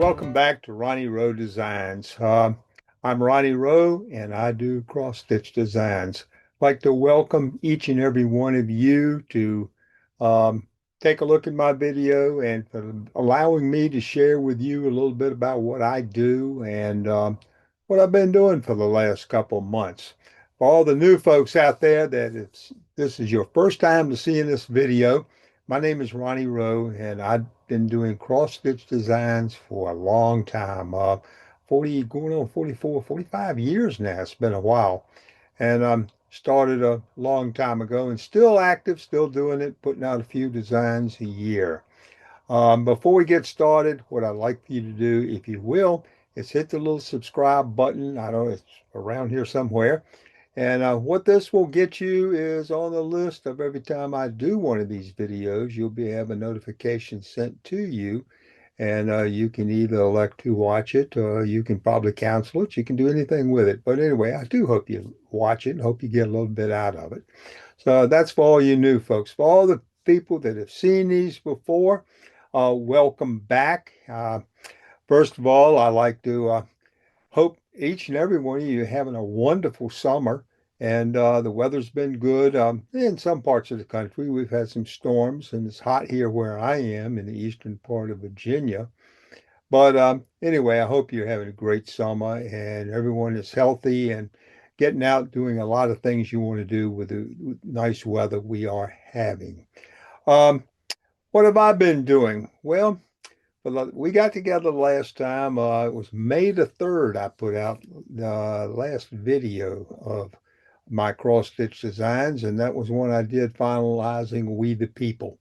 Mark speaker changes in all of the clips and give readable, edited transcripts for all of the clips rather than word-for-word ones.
Speaker 1: welcome back to Ronnie Rowe Designs. I'm Ronnie Rowe and I do cross stitch designs. I'd like to welcome each and every one of you to um, take a look at my video and for allowing me to share with you a little bit about what I do and what I've been doing for the last couple of months. For all the new folks out there this is your first time to seeing this video, my name is Ronnie Rowe and I've been doing cross stitch designs for a long time, 40 going on 44, 45 years now. It's been a while. And started a long time ago and still active, still doing it, putting out a few designs a year. Before we get started, what I'd like for you to do, if you will, is hit the little subscribe button. I know it's around here somewhere. And what this will get you is on the list of every time I do one of these videos, you'll be have a notification sent to you. And you can either elect to watch it or you can probably cancel it. You can do anything with it. But anyway, I do hope you watch it and hope you get a little bit out of it. So that's for all you new folks. For all the people that have seen these before, welcome back. First of all, I like to hope each and every one of you are having a wonderful summer. And the weather's been good. In some parts of the country, we've had some storms, and it's hot here where I am in the eastern part of Virginia. But anyway, I hope you're having a great summer and everyone is healthy and getting out doing a lot of things you want to do with the nice weather we are having. Um, what have I been doing? Well, we got together last time. It was May the 3rd. I put out the last video of my cross stitch designs, and that was one I did finalizing We the People.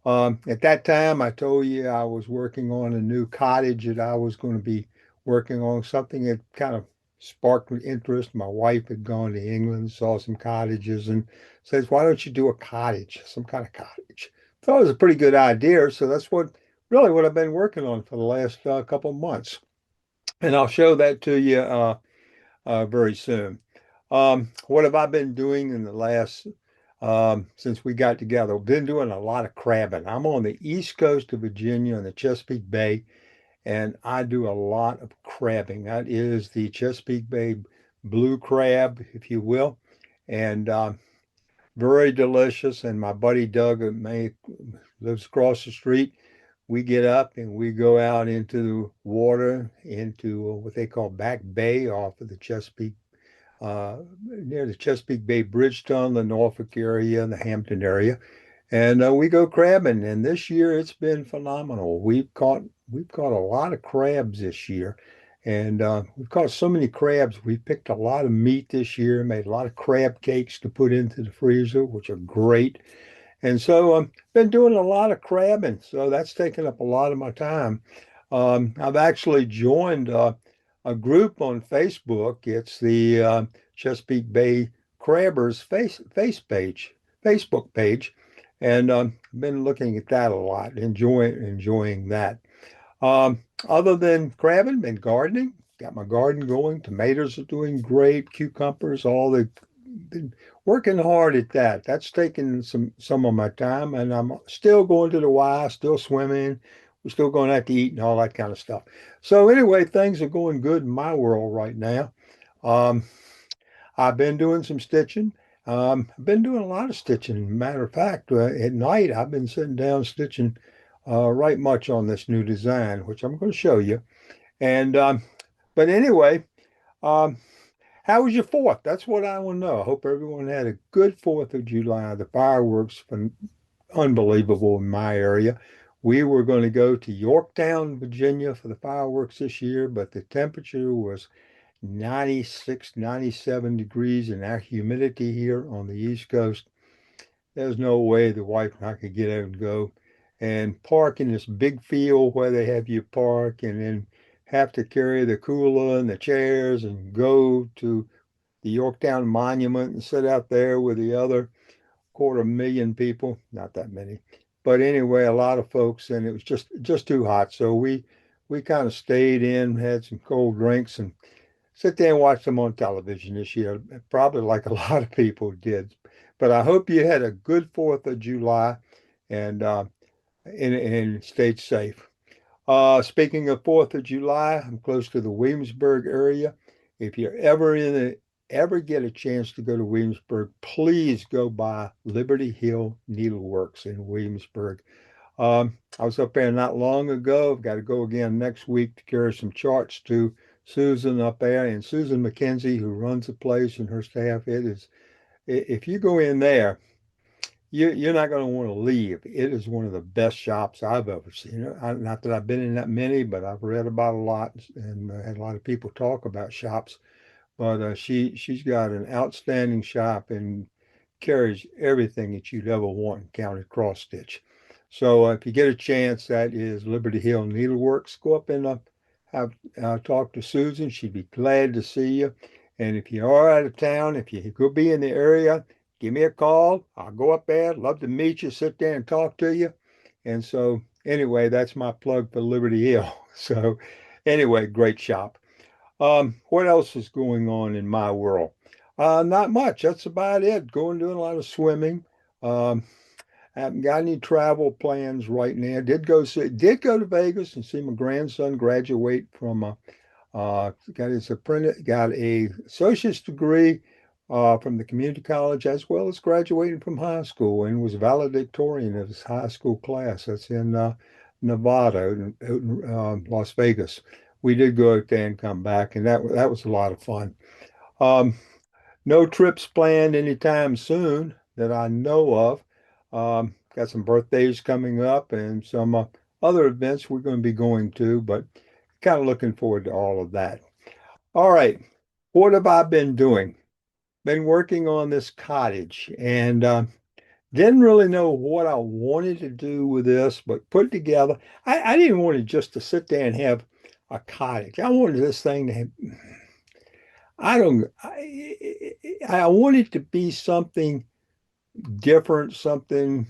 Speaker 1: At that time, I told you I was working on a new cottage that I was going to be working on, something that kind of sparked interest. My wife had gone to England, saw some cottages, and says, "Why don't you do a cottage, some kind of cottage?" Thought it was a pretty good idea, so that's what I've been working on for the last couple of months, and I'll show that to you very soon. What have I been doing in the last since we got together? Been doing a lot of crabbing. I'm on the east coast of Virginia in the Chesapeake Bay, and I do a lot of crabbing. That is the Chesapeake Bay blue crab, if you will, and very delicious. And my buddy Doug lives across the street. We get up and we go out into the water into what they call Back Bay off of the Chesapeake near the Chesapeake Bay Bridge Tunnel, the Norfolk area, and the Hampton area, and we go crabbing. And this year it's been phenomenal. We've caught a lot of crabs this year, and we've caught so many crabs. We picked a lot of meat this year, made a lot of crab cakes to put into the freezer, which are great. And so I've been doing a lot of crabbing, so that's taken up a lot of my time. I've actually joined a group on Facebook. It's the Chesapeake Bay Crabbers Facebook page, and been looking at that a lot, enjoying that. Other than crabbing, been gardening. Got my garden going. Tomatoes are doing great. Cucumbers, all the been working hard at that. That's taking some of my time, and I'm still going to the Y, still swimming. We're still going out to eat and all that kind of stuff. So anyway, things are going good in my world right now. Um, I've been doing some stitching. I've been doing a lot of stitching. Matter of fact, at night I've been sitting down stitching right much on this new design, which I'm going to show you. And but anyway, um, how was your fourth? That's what I want to know. I hope everyone had a good 4th of July. The fireworks were unbelievable in my area. We were going to go to Yorktown, Virginia for the fireworks this year, but the temperature was 96, 97 degrees, and our humidity here on the East Coast. There's no way the wife and I could get out and go and park in this big field where they have you park and then have to carry the cooler and the chairs and go to the Yorktown Monument and sit out there with the other 250,000 people. Not that many, but anyway, a lot of folks, and it was just too hot. So we kind of stayed in, had some cold drinks, and sit there and watch them on television this year, probably like a lot of people did. But I hope you had a good 4th of July and and stayed safe. Speaking of 4th of July, I'm close to the Williamsburg area. If you're ever ever get a chance to go to Williamsburg, please go by Liberty Hill Needleworks in Williamsburg. I was up there not long ago. I've got to go again next week to carry some charts to Susan up there, and Susan McKenzie, who runs the place, and her staff. If you go in there, you're not going to want to leave. It is one of the best shops I've ever seen. Not that I've been in that many, but I've read about a lot and had a lot of people talk about shops. But she's got an outstanding shop and carries everything that you'd ever want in county cross stitch. So if you get a chance, that is Liberty Hill Needleworks. Go up and have talk to Susan. She'd be glad to see you. And if you are out of town, if you could be in the area, give me a call. I'll go up there. Love to meet you, sit there and talk to you. And so anyway, that's my plug for Liberty Hill. So anyway, great shop. What else is going on in my world? Not much. That's about it. Going doing a lot of swimming. Um, haven't got any travel plans right now. Did go to Vegas and see my grandson graduate from got his apprentice, got a associate's degree from the community college as well as graduating from high school and was valedictorian of his high school class. That's in Nevada, Las Vegas. We did go out there and come back, and that was a lot of fun. Um, no trips planned anytime soon that I know of. Got some birthdays coming up and some other events we're going to be going to, but kind of looking forward to all of that. All right, what have I been doing? Been working on this cottage and didn't really know what I wanted to do with this, but put together. I didn't want it just to sit there and have a cottage. I wanted this thing to have, I don't, I want it to be something different, something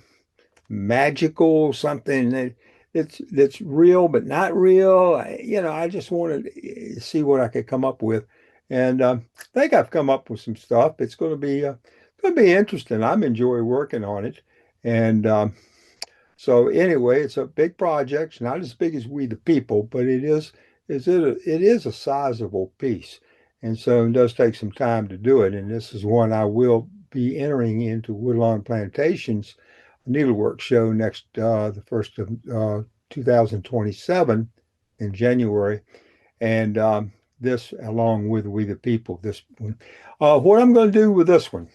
Speaker 1: magical, something that's real but not real. I just wanted to see what I could come up with, and I think I've come up with some stuff. It's going to be interesting. I'm enjoy working on it, and so anyway, it's a big project. It's not as big as We the People, but it is a sizable piece, and so it does take some time to do it. And this is one I will be entering into Woodlawn Plantations Needlework show next the first of 2027 in January, and this along with We the People. This one, what I'm going to do with this one.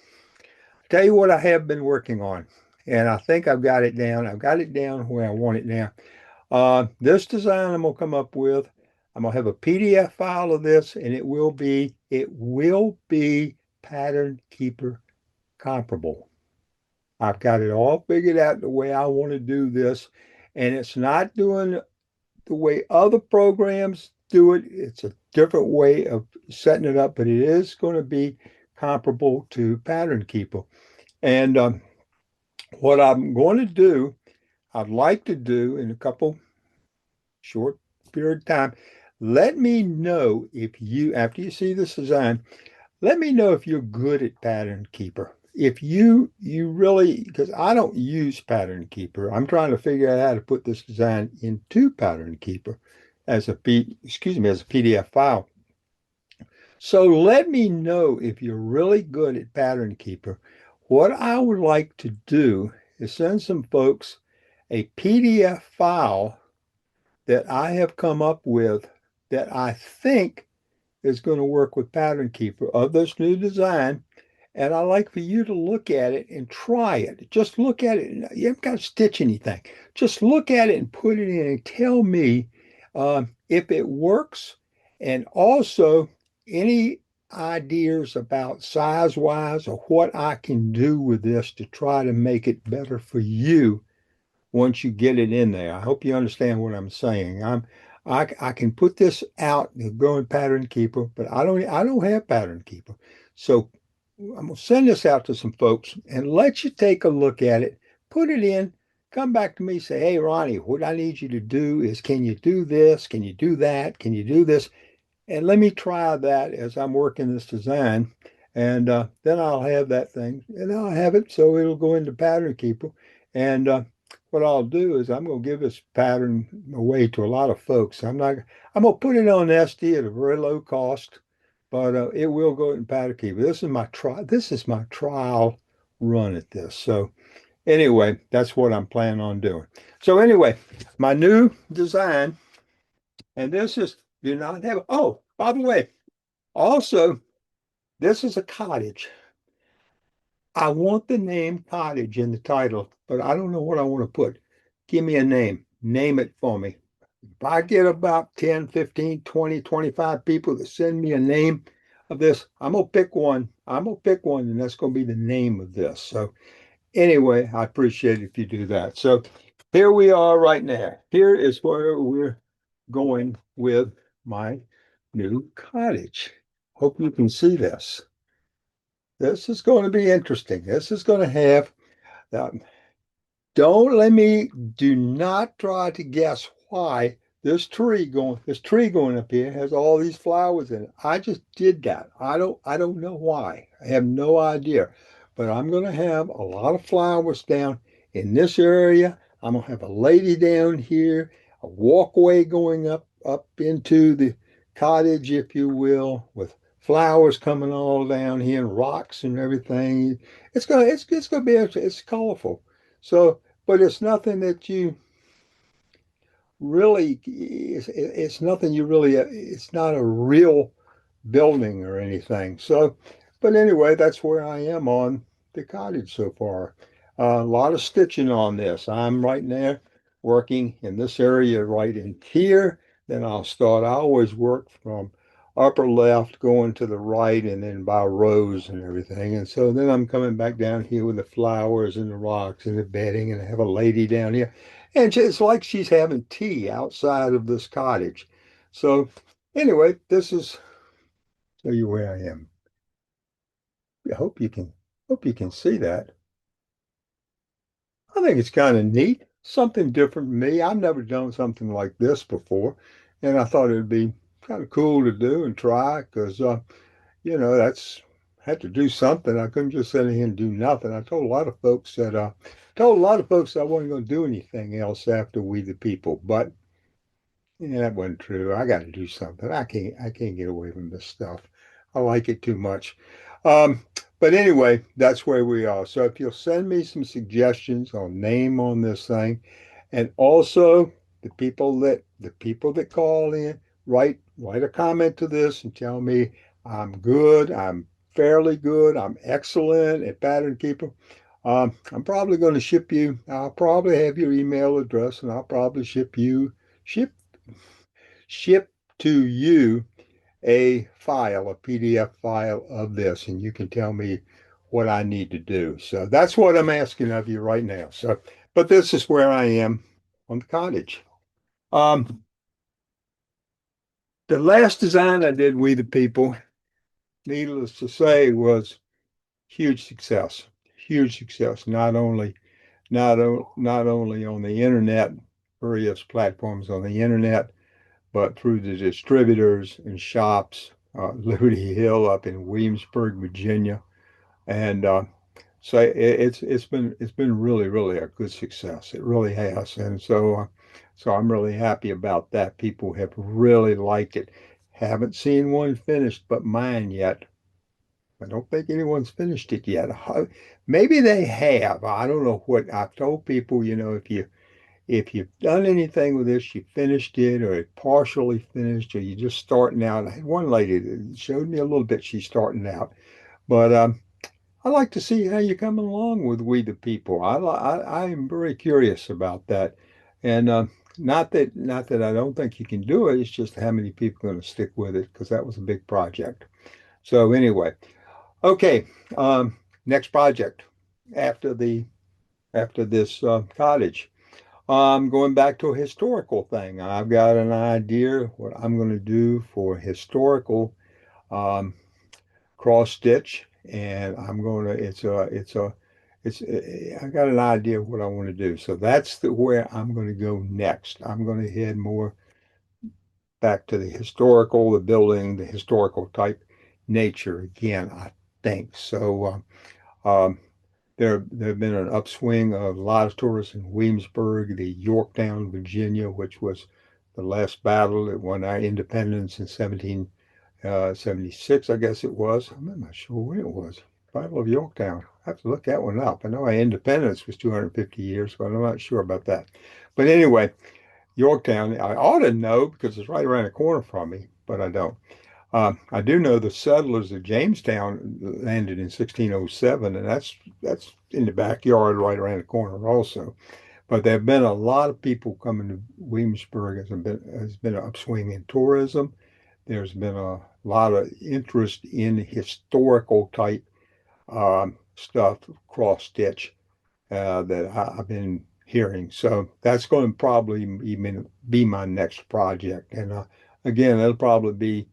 Speaker 1: Tell you what I have been working on, and I think I've got it down. I've got it down where I want it now. This design I'm gonna come up with. I'm gonna have a PDF file of this, and it will be Pattern Keeper comparable. I've got it all figured out the way I want to do this, and it's not doing the way other programs do it. It's a different way of setting it up, but it is going to be comparable to Pattern Keeper. And what I'm going to do, I'd like to do in a couple short period of time, let me know if you, after you see this design, let me know if you're good at Pattern Keeper. If you really, because I don't use Pattern Keeper, I'm trying to figure out how to put this design into Pattern Keeper as as a PDF file. So let me know if you're really good at Pattern Keeper. What I would like to do is send some folks a PDF file that I have come up with that I think is going to work with Pattern Keeper of this new design. And I like for you to look at it and try it. Just look at it. You haven't got to stitch anything. Just look at it and put it in and tell me if it works. And also any ideas about size wise or what I can do with this to try to make it better for you once you get it in there. I hope you understand what I'm saying. I can put this out and go in Pattern Keeper, but I don't have Pattern Keeper. So I'm gonna send this out to some folks and let you take a look at it, put it in, come back to me, say, hey Ronnie, what I need you to do is can you do this? Can you do that? Can you do this? And let me try that as I'm working this design. And then I'll have that thing and I'll have it so it'll go into Pattern Keeper. And what I'll do is I'm going to give this pattern away to a lot of folks. I'm going to put it on SD at a very low cost, but it will go in pattern keeper. This is my trial run at this. So anyway, that's what I'm planning on doing. So anyway, my new design, and this is do not have. Oh, by the way, also this is a cottage. I want the name cottage in the title, but I don't know what I want to put. Give me a name. Name it for me. If I get about 10, 15, 20, 25 people that send me a name of this, I'm going to pick one. I'm going to pick one, and that's going to be the name of this. So anyway, I appreciate it if you do that. So here we are right now. Here is where we're going with my new cottage. Hope you can see this. This is going to be interesting. This is going to have, uh, don't let me, do not try to guess why this tree going up here has all these flowers in it. I just did that. I don't know why. I have no idea. But I'm going to have a lot of flowers down in this area. I'm going to have a lady down here, a walkway going up into the cottage, if you will, with flowers coming all down here and rocks and everything. It's gonna be it's colorful. So, but it's nothing that you really it's nothing you really it's not a real building or anything. So, but anyway, that's where I am on the cottage so far. A lot of stitching on this. I'm right now working in this area right in here. Then I'll start. I always work from upper left going to the right and then by rows and everything. And so then I'm coming back down here with the flowers and the rocks and the bedding, and I have a lady down here. And it's like she's having tea outside of this cottage. So anyway, this is show you where I am. I hope you can see that. I think it's kind of neat, something different from me. I've never done something like this before, and I thought it'd be kind of cool to do and try because that's had to do something. I couldn't just sit here and do nothing. I told a lot of folks that told a lot of folks I wasn't going to do anything else after We the People, but yeah, that wasn't true. I got to do something. I can't get away from this stuff. I like it too much. Um, but anyway, that's where we are. So if you'll send me some suggestions on name on this thing, and also the people that call in, write a comment to this and tell me I'm good, I'm fairly good, I'm excellent at pattern keeper. I'm probably going to ship you. I'll probably have your email address, and I'll probably ship ship to you a PDF file of this, and you can tell me what I need to do. So that's what I'm asking of you right now. So, but this is where I am on the cottage. Um, the last design I did, We the People, needless to say, was huge success. Huge success. Not only on the internet, various platforms on the internet, but through the distributors and shops, Liberty Hill up in Williamsburg, Virginia, and so it's been really a good success. It really has, and so I'm really happy about that. People have really liked it. Haven't seen one finished, but mine yet. I don't think anyone's finished it yet. Maybe they have. I don't know what I've told people. If you've done anything with this, you finished it or it partially finished or you're just starting out. I had one lady that showed me a little bit she's starting out. But I like to see how you're coming along with We the People. I am very curious about that. And not that I don't think you can do it, it's just how many people are going to stick with it because that was a big project. So anyway, okay, next project after the after this cottage. Going back to a historical thing, I've got an idea what I'm going to do for historical um, cross stitch, and I'm going to. I got an idea of what I want to do. So that's where I'm going to go next. I'm going to head more back to the historical, the building, the historical type nature again. I think so. There have been an upswing of a lot of tourists in Williamsburg, the Yorktown, Virginia, which was the last battle that won our independence in 1776, I guess it was. I'm not sure when it was. Battle of Yorktown. I have to look that one up. I know our independence was 250 years, but I'm not sure about that. But anyway, Yorktown, I ought to know because it's right around the corner from me, but I don't. I do know the settlers of Jamestown landed in 1607, and that's in the backyard right around the corner also. But there have been a lot of people coming to Williamsburg. Has been an upswing in tourism. There's been a lot of interest in historical type stuff, cross stitch that I've been hearing. So that's going to probably even be my next project. And again, it'll probably be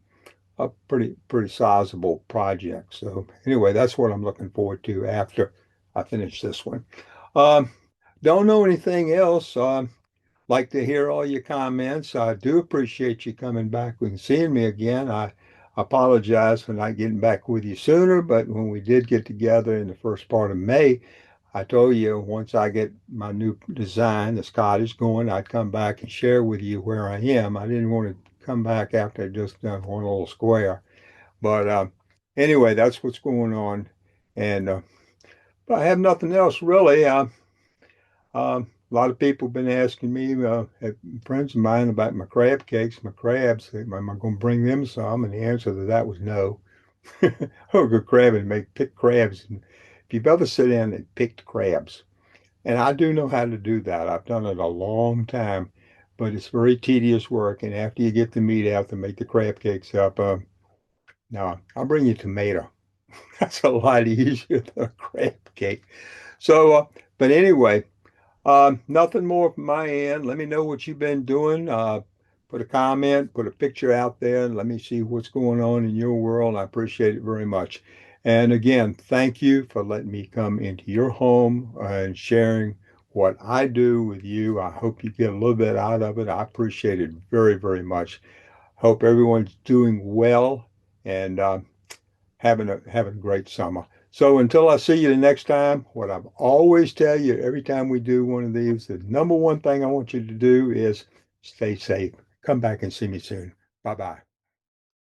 Speaker 1: a pretty sizable project. So anyway, that's what I'm looking forward to after I finish this one. Um, don't know anything else. Like to hear all your comments. I do appreciate you coming back and seeing me again. I apologize for not getting back with you sooner, but when we did get together in the first part of May, I told you once I get my new design, this cottage going, I'd come back and share with you where I am. I didn't want to come back after I just done one little square. But anyway, that's what's going on. And but I have nothing else really. A lot of people have been asking me, friends of mine, about my crab cakes, my crabs. Am I going to bring them some? And the answer to that was no. I'll go crab and pick crabs. And if you've ever sit down and picked crabs, and I do know how to do that. I've done it a long time, but it's very tedious work. And after you get the meat out to make the crab cakes up, no, I'll bring you tomato. That's a lot easier than a crab cake. So, but anyway. Nothing more from my end. Let me know what you've been doing. Put a comment, put a picture out there, and let me see what's going on in your world. I appreciate it very much. And again, thank you for letting me come into your home and sharing what I do with you. I hope you get a little bit out of it. I appreciate it very, very much. Hope everyone's doing well and having a great summer. So until I see you the next time, what I've always tell you every time we do one of these, the number one thing I want you to do is stay safe. Come back and see me soon. Bye bye.